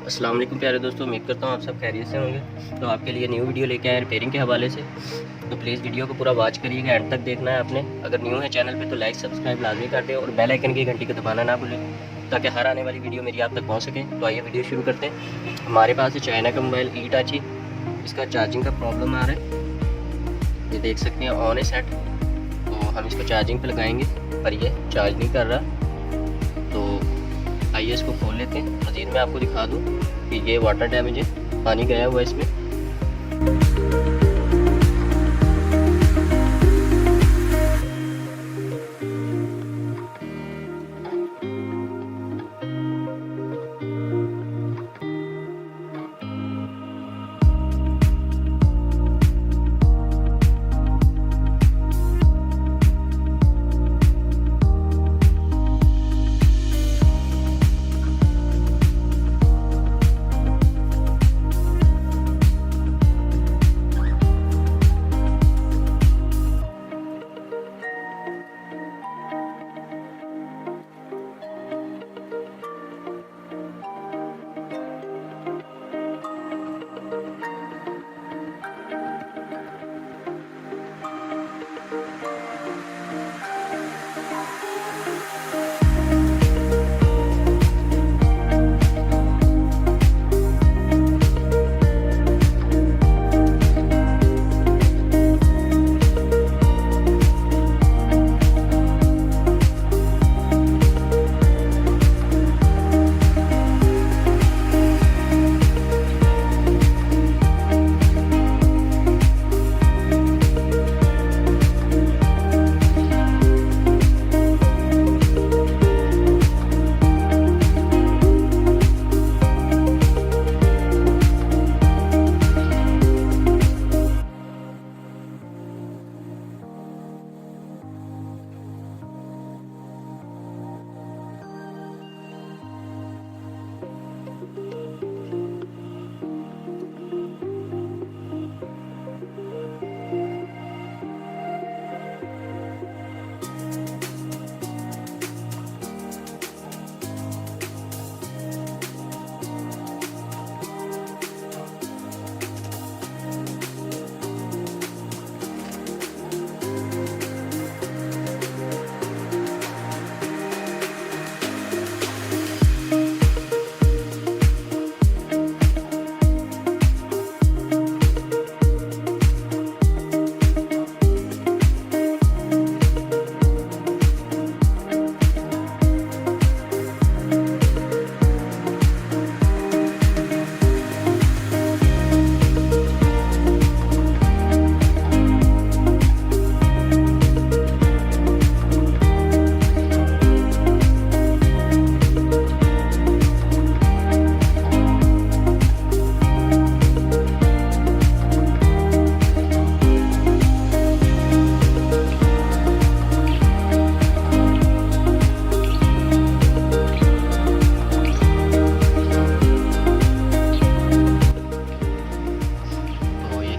अस्सलाम वालेकुम प्यारे दोस्तों, उम्मीद करता हूँ आप सब खैरियत से होंगे। तो आपके लिए न्यू वीडियो लेके आए रिपेयरिंग के हवाले से। तो प्लीज़ वीडियो को पूरा वॉच करिएगा, एंड तक देखना है आपने। अगर न्यू है चैनल पे तो लाइक सब्सक्राइब लाजमी कर दें और बेल आइकन की घंटी को दबाना ना भूलें, ताकि हर आने वाली वीडियो मेरी आप तक पहुँच सके। तो आइए वीडियो शुरू करते हैं। हमारे पास है चाइना का मोबाइल ईटाची। इसका चार्जिंग का प्रॉब्लम आ रहा है, ये देख सकते हैं ऑन है सेट। तो हम इसको चार्जिंग पर लगाएँगे पर ये चार्ज नहीं कर रहा। तो आइए इसको खोल लेते हैं। मज़ीद मैं आपको दिखा दूँ कि ये वाटर डैमेज है, पानी गया हुआ है इसमें।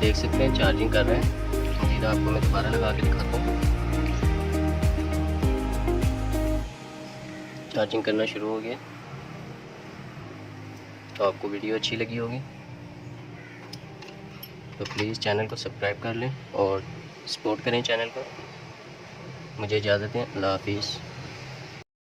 देख सकते हैं चार्जिंग कर रहे हैं। मज़ीद आपको मैं दोबारा लगा के दिखाता हूँ। चार्जिंग करना शुरू हो गया। तो आपको वीडियो अच्छी लगी होगी तो प्लीज़ चैनल को सब्सक्राइब कर लें और सपोर्ट करें चैनल को। मुझे इजाज़त दें। अल्लाह हाफिज़।